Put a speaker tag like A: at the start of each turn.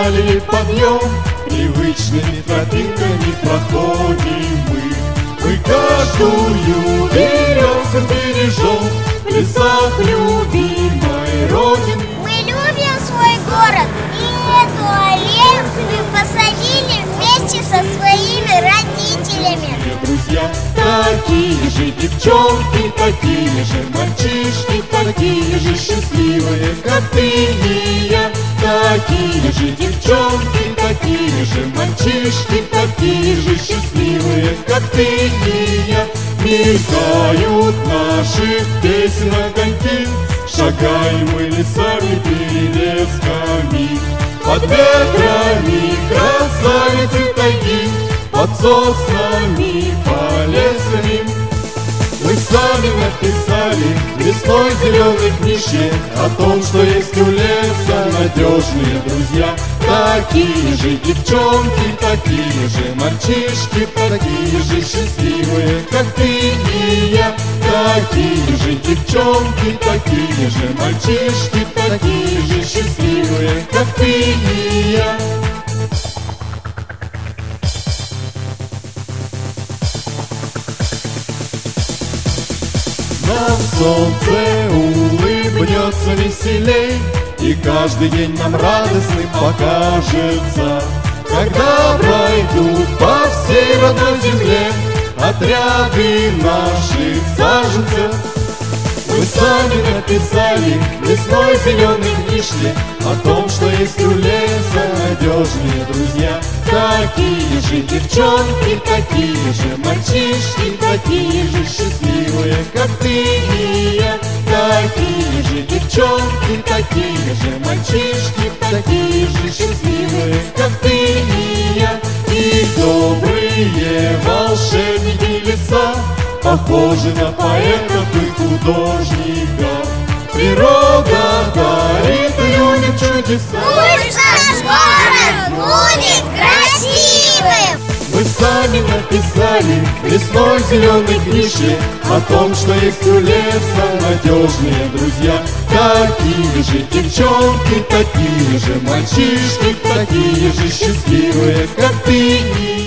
A: написали подъем, привычными тропинками проходим мы. Мы каждую березку бережем в лесах любимой Родины.
B: Мы любим свой город, и эту аллею мы посадили вместе со своими родителями.
A: Друзья, такие же девчонки, такие же мальчишки, такие же счастливые, как ты и я. Такие же девчонки, такие же мальчишки, такие же счастливые, как ты и я. Мелькают наших песен огоньки, шагаем мы лесами, перелесками. Под ветрами красавицы тайги, под соснами полезли. Мы сами написали в лесной зеленой книжке о том, что есть у леса надежные друзья. Такие же девчонки, такие же мальчишки, такие же счастливые, как ты и я. Такие же девчонки, такие же мальчишки, такие же счастливые, как ты и я. Нам солнце улыбнется веселей, и каждый день нам радостным покажется, когда пройдут по всей родной земле отряды наших саженцев. Мы сами написали в лесной зеленой книжке о том, что есть у леса надежные друзья. Такие же девчонки, такие же мальчишки, такие же счастливые, как ты и я. Такие же девчонки, такие же мальчишки, такие же счастливые, как ты и я. И добрые волшебники леса похожи на поэтов и художников. Природа дарит людям чудеса.
B: Пусть наш город будет красивым!
A: Мы сами написали в лесной зеленой книжке о том, что есть у леса надежные друзья. Такие же девчонки, такие же мальчишки, такие же счастливые, как ты и я.